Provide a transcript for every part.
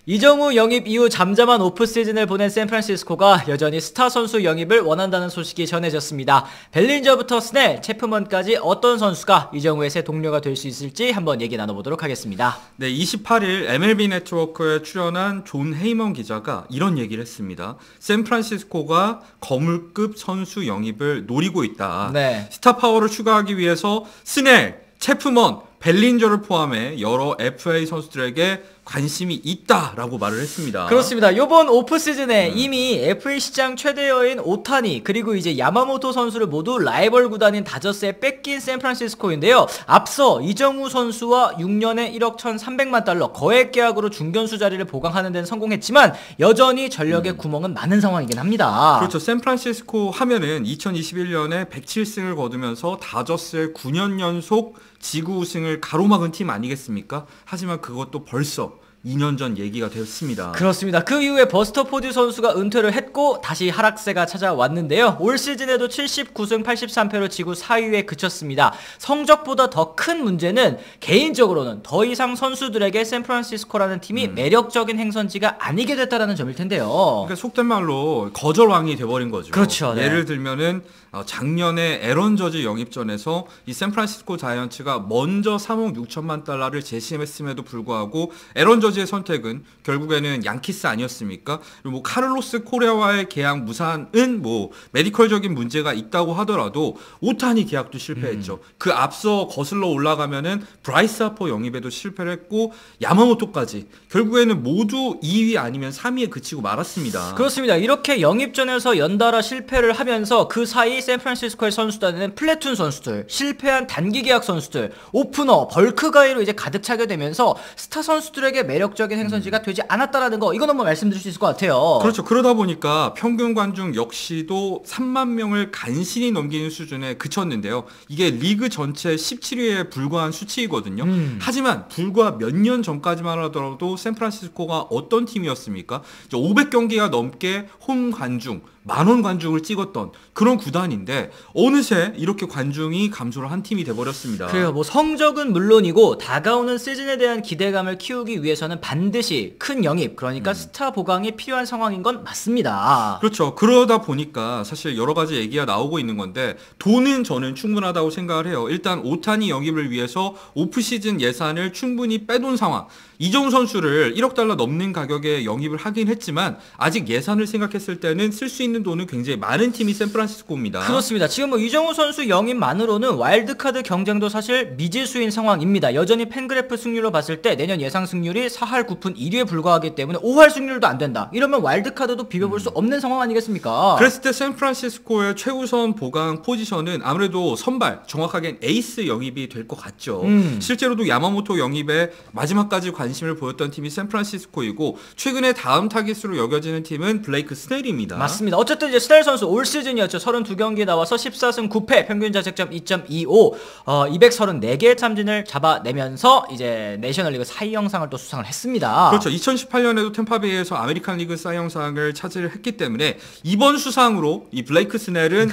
이정우 영입 이후 잠잠한 오프시즌을 보낸 샌프란시스코가 여전히 스타 선수 영입을 원한다는 소식이 전해졌습니다. 벨린저부터 스넬, 체프먼까지 어떤 선수가 이정우의 새 동료가 될 수 있을지 한번 얘기 나눠보도록 하겠습니다. 네, 28일 MLB 네트워크에 출연한 존 헤이먼 기자가 이런 얘기를 했습니다. 샌프란시스코가 거물급 선수 영입을 노리고 있다. 네. 스타 파워를 추가하기 위해서 스넬, 체프먼, 벨린저를 포함해 여러 FA 선수들에게 관심이 있다라고 말을 했습니다. 그렇습니다. 이번 오프시즌에 이미 FA 시장 최대여인 오타니 그리고 이제 야마모토 선수를 모두 라이벌 구단인 다저스에 뺏긴 샌프란시스코인데요. 앞서 이정우 선수와 6년에 1억 1,300만 달러 거액 계약으로 중견수 자리를 보강하는 데는 성공했지만 여전히 전력의 구멍은 많은 상황이긴 합니다. 그렇죠. 샌프란시스코 하면은 2021년에 107승을 거두면서 다저스의 9년 연속 지구 우승을 가로막은 팀 아니겠습니까? 하지만 그것도 벌써 2년 전 얘기가 되었습니다. 그렇습니다. 그 이후에 버스터 포드 선수가 은퇴를 했고 다시 하락세가 찾아왔는데요. 올 시즌에도 79승 83패로 지구 4위에 그쳤습니다. 성적보다 더 큰 문제는 개인적으로는 더 이상 선수들에게 샌프란시스코라는 팀이 매력적인 행선지가 아니게 됐다는 점일 텐데요. 그러니까 속된 말로 거절왕이 돼버린 거죠. 그렇죠. 네. 예를 들면은 작년에 에런 저지 영입전에서 이 샌프란시스코 자이언츠가 먼저 3억 6천만 달러를 제시했음에도 불구하고 에런 저지의 선택은 결국에는 양키스 아니었습니까? 그리고 뭐 카를로스 코레아와의 계약 무산은 뭐 메디컬적인 문제가 있다고 하더라도 오타니 계약도 실패했죠. 그 앞서 거슬러 올라가면은 브라이스 하퍼 영입에도 실패를 했고 야마모토까지 결국에는 모두 2위 아니면 3위에 그치고 말았습니다. 그렇습니다. 이렇게 영입전에서 연달아 실패를 하면서 그 사이 샌프란시스코의 선수단에는 플래툰 선수들, 실패한 단기 계약 선수들, 오프너, 벌크 가이로 이제 가득 차게 되면서 스타 선수들에게 매력적인 행선지가 되지 않았다라는 거 이건 한번 말씀드릴 수 있을 것 같아요. 그렇죠. 그러다 보니까 평균 관중 역시도 3만 명을 간신히 넘기는 수준에 그쳤는데요. 이게 리그 전체 17위에 불과한 수치이거든요. 하지만 불과 몇 년 전까지만 하더라도 샌프란시스코가 어떤 팀이었습니까? 500경기가 넘게 홈 관중, 만원 관중을 찍었던 그런 구단인데 어느새 이렇게 관중이 감소를 한 팀이 돼버렸습니다. 그래요. 뭐 성적은 물론이고 다가오는 시즌에 대한 기대감을 키우기 위해서는 반드시 큰 영입, 그러니까 스타 보강이 필요한 상황인 건 맞습니다. 그렇죠. 그러다 보니까 사실 여러 가지 얘기가 나오고 있는 건데 돈은 저는 충분하다고 생각을 해요. 일단 오타니 영입을 위해서 오프시즌 예산을 충분히 빼놓은 상황. 이정우 선수를 1억 달러 넘는 가격에 영입을 하긴 했지만 아직 예산을 생각했을 때는 쓸 수 있는 돈은 굉장히 많은 팀이 샌프란시스코입니다. 그렇습니다. 지금 뭐 이정우 선수 영입만으로는 와일드카드 경쟁도 사실 미지수인 상황입니다. 여전히 팬그래프 승률로 봤을 때 내년 예상 승률이 4할 9푼 1위에 불과하기 때문에 5할 승률도 안 된다. 이러면 와일드카드도 비벼볼 수 없는 상황 아니겠습니까? 그랬을 때 샌프란시스코의 최우선 보강 포지션은 아무래도 선발, 정확하게는 에이스 영입이 될 것 같죠. 실제로도 야마모토 영입에 마지막까지 관심을 보였던 팀이 샌프란시스코이고 최근에 다음 타깃으로 여겨지는 팀은 블레이크 스넬입니다. 맞습니다. 어쨌든 이제 스넬 선수 올 시즌이었죠. 32경기 나와서 14승 9패, 평균 자책점 2.25, 234개의 참진을 잡아내면서 이제 내셔널리그 사이 영상을 또 수상을 했습니다. 그렇죠. 2018년에도 템파베이에서 아메리칸 리그 사이 영상을 차지를 했기 때문에 이번 수상으로 이 블레이크 스넬은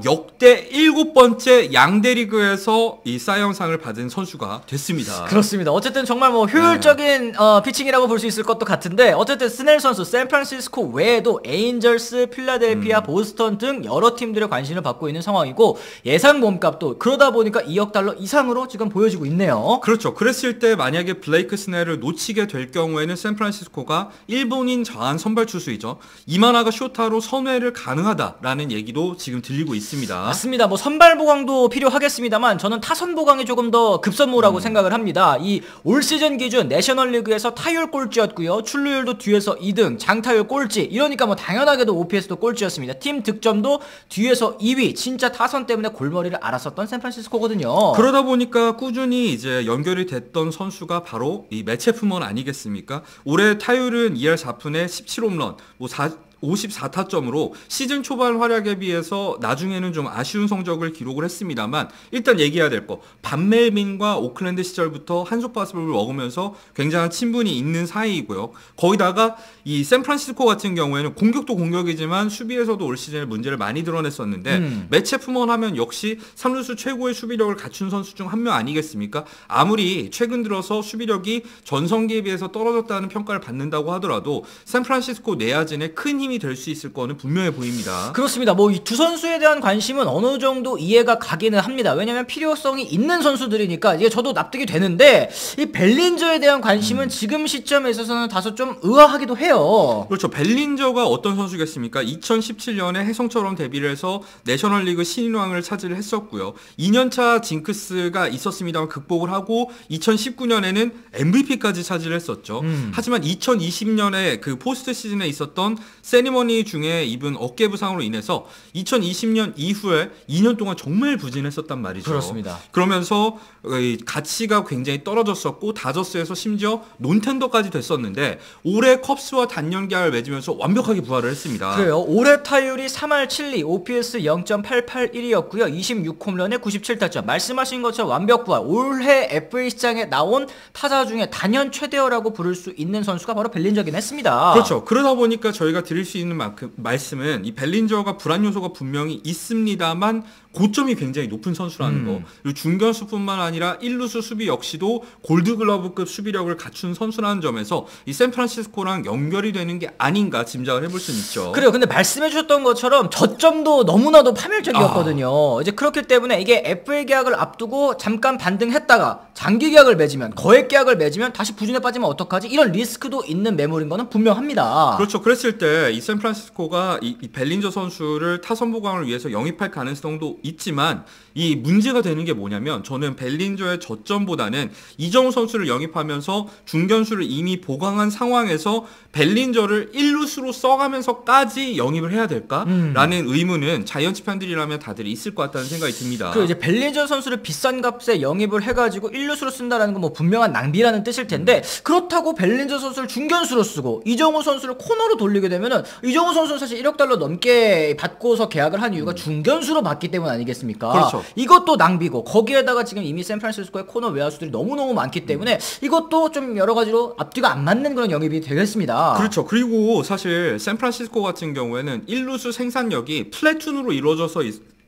역대 7번째 양대 리그에서 이 사이 영상을 받은 선수가 됐습니다. 그렇습니다. 어쨌든 정말 뭐 효율적인 피칭이라고 볼 수 있을 것도 같은데 어쨌든 스넬 선수 샌프란시스코 외에도 에인절스, 필라델피아, 보스턴 등 여러 팀들의 관심을 받고 있는 상황이고 예상 몸값도 그러다 보니까 2억 달러 이상으로 지금 보여지고 있네요. 그렇죠. 그랬을 때 만약에 블레이크 스넬을 놓치게 될 경우에는 샌프란시스코가 일본인 저한 선발 투수이죠. 이마나가 쇼타로 선회를 가능하다라는 얘기도 지금 들리고 있습니다. 맞습니다. 뭐 선발 보강도 필요하겠습니다만 저는 타선 보강이 조금 더 급선무라고 생각을 합니다. 이 올 시즌 기준 내셔널리그에서 타율 꼴찌였고요. 출루율도 뒤에서 2등, 장타율 꼴찌. 이러니까 뭐 당연하게도 OPS도 꼴찌였습니다. 팀 득점도 뒤에서 2위. 진짜 타선 때문에 골머리를 앓았었던 샌프란시스코거든요. 그러다 보니까 꾸준히 이제 연결이 됐던 선수가 바로 이 매체프먼 아니겠습니까? 올해 타율은 2할 4푼에 17홈런, 뭐 54타점으로 시즌 초반 활약에 비해서 나중에는 좀 아쉬운 성적을 기록을 했습니다만 일단 얘기해야 될 거 반멜빈과 오클랜드 시절부터 한솥밥을 먹으면서 굉장한 친분이 있는 사이이고요. 거기다가 이 샌프란시스코 같은 경우에는 공격도 공격이지만 수비에서도 올 시즌에 문제를 많이 드러냈었는데 맷 체프먼 하면 역시 3루수 최고의 수비력을 갖춘 선수 중 한 명 아니겠습니까? 아무리 최근 들어서 수비력이 전성기에 비해서 떨어졌다는 평가를 받는다고 하더라도 샌프란시스코 내야진에 큰 힘이 될 수 있을 거는 분명해 보입니다. 그렇습니다. 뭐 이 두 선수에 대한 관심은 어느 정도 이해가 가기는 합니다. 왜냐하면 필요성이 있는 선수들이니까 이게 저도 납득이 되는데 이 벨린저에 대한 관심은 지금 시점에 있어서는 다소 좀 의아하기도 해요. 그렇죠. 벨린저가 어떤 선수겠습니까? 2017년에 혜성처럼 데뷔를 해서 내셔널리그 신인왕을 차지를 했었고요. 2년차 징크스가 있었습니다만 극복을 하고 2019년에는 MVP까지 차지를 했었죠. 하지만 2020년에 그 포스트 시즌에 있었던 세리머니 중에 입은 어깨 부상으로 인해서 2020년 이후에 2년 동안 정말 부진했었단 말이죠. 그렇습니다. 그러면서 가치가 굉장히 떨어졌었고 다저스에서 심지어 논텐더까지 됐었는데 올해 컵스와 단년 계약을 맺으면서 완벽하게 부활을 했습니다. 그래요. 올해 타율이 3할 7리, OPS 0.881이었고요. 26홈런에 97타점. 말씀하신 것처럼 완벽 부활. 올해 FA 시장에 나온 타자 중에 단연 최대어라고 부를 수 있는 선수가 바로 벨린저긴 했습니다. 그렇죠. 그러다 보니까 저희가 드릴 수 있는 말씀은 이 벨린저가 불안 요소가 분명히 있습니다만 고점이 굉장히 높은 선수라는 거. 그리고 중견수뿐만 아니라 1루수 수비 역시도 골드글러브급 수비력을 갖춘 선수라는 점에서 이 샌프란시스코랑 연결이 되는 게 아닌가 짐작을 해볼 수는 있죠. 그래요. 근데 말씀해 주셨던 것처럼 저점도 너무나도 파멸적이었거든요. 이제 그렇기 때문에 이게 FA 계약을 앞두고 잠깐 반등했다가 장기 계약을 맺으면 거액 계약을 맺으면 다시 부진에 빠지면 어떡하지? 이런 리스크도 있는 매물인 거는 분명합니다. 그렇죠. 그랬을 때 이 샌프란시스코가 이 벨린저 선수를 타선 보강을 위해서 영입할 가능성도 있지만 이 문제가 되는 게 뭐냐면 저는 벨린저의 저점보다는 이정우 선수를 영입하면서 중견수를 이미 보강한 상황에서 벨린저를 1루수로 써가면서까지 영입을 해야 될까라는 의문은 자이언츠 팬들이라면 다들 있을 것 같다는 생각이 듭니다. 그 이제 벨린저 선수를 비싼 값에 영입을 해가지고 1루수로 쓴다라는 건 뭐 분명한 낭비라는 뜻일 텐데 그렇다고 벨린저 선수를 중견수로 쓰고 이정우 선수를 코너로 돌리게 되면은 이정우 선수는 사실 1억 달러 넘게 받고서 계약을 한 이유가 중견수로 받기 때문 아니겠습니까? 그렇죠. 이것도 낭비고 거기에다가 지금 이미 샌프란시스코의 코너 외야수들이 너무너무 많기 때문에 이것도 좀 여러 가지로 앞뒤가 안 맞는 그런 영입이 되겠습니다. 그렇죠. 그리고 사실 샌프란시스코 같은 경우에는 1루수 생산력이 플래툰으로 이루어져서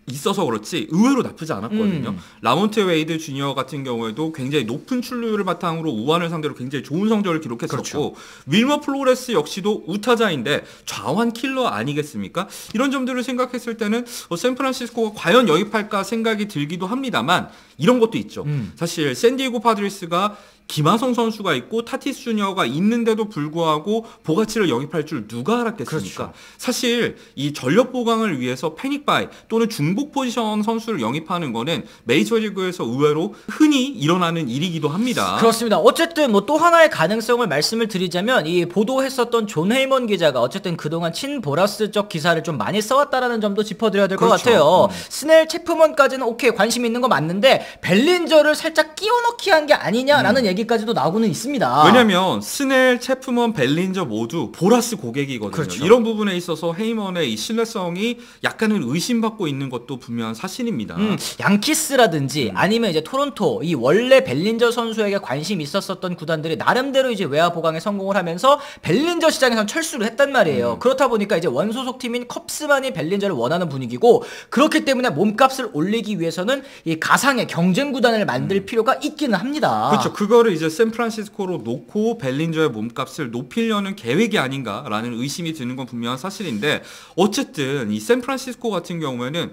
있어서 그렇지 의외로 나쁘지 않았거든요. 라몬트 웨이드 주니어 같은 경우에도 굉장히 높은 출루율을 바탕으로 우완을 상대로 굉장히 좋은 성적을 기록했었고 그렇죠. 윌머 플로레스 역시도 우타자인데 좌완 킬러 아니겠습니까? 이런 점들을 생각했을 때는 샌프란시스코가 과연 영입할까 생각이 들기도 합니다만 이런 것도 있죠. 사실 샌디에고 파드리스가 김하성 선수가 있고 타티스 주니어가 있는데도 불구하고 보가치를 영입할 줄 누가 알았겠습니까? 그렇죠. 사실 이 전력 보강을 위해서 패닉바이 또는 중복 포지션 선수를 영입하는 거는 메이저리그에서 의외로 흔히 일어나는 일이기도 합니다. 그렇습니다. 어쨌든 뭐 또 하나의 가능성을 말씀을 드리자면 이 보도했었던 존 헤이먼 기자가 어쨌든 그동안 친보라스적 기사를 좀 많이 써왔다라는 점도 짚어드려야 될 것 그렇죠. 같아요. 스넬 체프먼까지는 오케이 관심 있는 거 맞는데 벨린저를 살짝 끼워넣기 한 게 아니냐라는 얘기까지도 나오고는 있습니다. 왜냐면 스넬, 체프먼, 벨린저 모두 보라스 고객이거든요. 그렇죠. 이런 부분에 있어서 헤이먼의 이 신뢰성이 약간은 의심받고 있는 것도 분명한 사실입니다. 양키스라든지 아니면 이제 토론토 이 원래 벨린저 선수에게 관심이 있었었던 구단들이 나름대로 이제 외야 보강에 성공을 하면서 벨린저 시장에선 철수를 했단 말이에요. 그렇다 보니까 이제 원소속 팀인 컵스만이 벨린저를 원하는 분위기고 그렇기 때문에 몸값을 올리기 위해서는 이 가상의 경쟁 구단을 만들 필요가 있기는 합니다. 그렇죠. 그거를 이제 샌프란시스코로 놓고 벨린저의 몸값을 높이려는 계획이 아닌가라는 의심이 드는 건 분명한 사실인데 어쨌든 이 샌프란시스코 같은 경우에는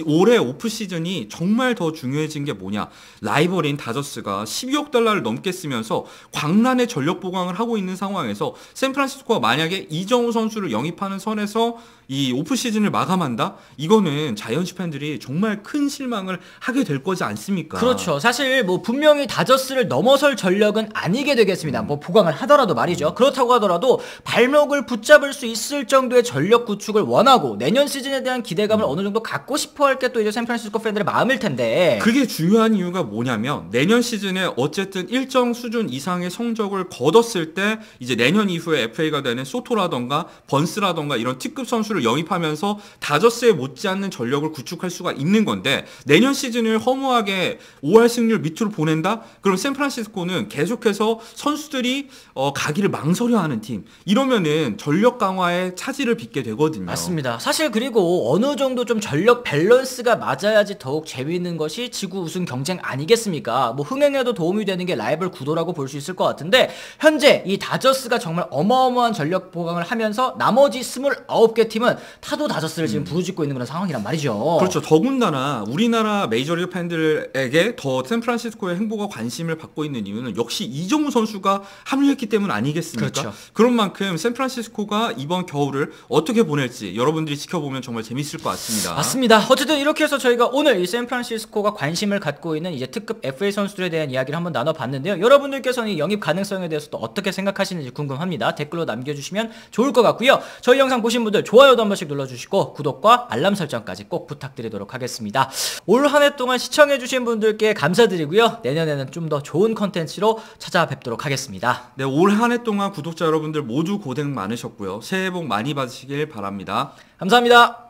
올해 오프 시즌이 정말 더 중요해진 게 뭐냐? 라이벌인 다저스가 12억 달러를 넘게 쓰면서 광란의 전력 보강을 하고 있는 상황에서 샌프란시스코가 만약에 이정우 선수를 영입하는 선에서 이 오프 시즌을 마감한다? 이거는 자이언츠 팬들이 정말 큰 실망을 하게 될 거지 않습니까? 그렇죠. 사실 뭐 분명히 다저스를 넘어설 전력은 아니게 되겠습니다. 뭐 보강을 하더라도 말이죠. 그렇다고 하더라도 발목을 붙잡을 수 있을 정도의 전력 구축을 원하고 내년 시즌에 대한 기대감을 어느 정도 갖고 싶어할 게 또 이제 샌프란시스코 팬들의 마음일 텐데. 그게 중요한 이유가 뭐냐면 내년 시즌에 어쨌든 일정 수준 이상의 성적을 거뒀을 때 이제 내년 이후에 FA가 되는 소토라던가 번스라던가 이런 특급 선수를 영입하면서 다저스에 못지않는 전력을 구축할 수가 있는 건데 내년 시즌을 허무하게 5할 승률 밑으로 보낸다? 그럼 샌프란시스코는 계속해서 선수들이 가기를 망설여하는 팀. 이러면은 전력 강화에 차질을 빚게 되거든요. 맞습니다. 사실 그리고 어느 정도 좀 전력 밸런스가 맞아야지 더욱 재미있는 것이 지구 우승 경쟁 아니겠습니까? 뭐 흥행에도 도움이 되는 게 라이벌 구도라고 볼 수 있을 것 같은데 현재 이 다저스가 정말 어마어마한 전력 보강을 하면서 나머지 29개 팀은 타도 다저스를 지금 부르짖고 있는 그런 상황이란 말이죠. 그렇죠. 더군다나 우리나라 메이저리그 팬들에게 더 샌프란시스코의 행보가 관심을 받고 있는 이유는 역시 이정우 선수가 합류했기 때문 아니겠습니까? 그렇죠. 그런 만큼 샌프란시스코가 이번 겨울을 어떻게 보낼지 여러분들이 지켜보면 정말 재밌을 것 같습니다. 맞습니다. 어쨌든 이렇게 해서 저희가 오늘 이 샌프란시스코가 관심을 갖고 있는 이제 특급 FA 선수들에 대한 이야기를 한번 나눠봤는데요. 여러분들께서는 이 영입 가능성에 대해서 또 어떻게 생각하시는지 궁금합니다. 댓글로 남겨주시면 좋을 것 같고요. 저희 영상 보신 분들 좋아요도 한 번씩 눌러주시고 구독과 알람 설정까지 꼭 부탁드리도록 하겠습니다. 올 한 해 동안 시청해주신 분들께 감사드리고요. 내년에는 좀 더 좋은 컨텐츠로 찾아뵙도록 하겠습니다. 네, 올 한 해 동안 구독자 여러분들 모두 고생 많으셨고요. 새해 복 많이 받으시길 바랍니다. 감사합니다.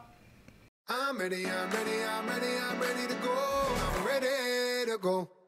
I'm ready to go. I'm ready to go.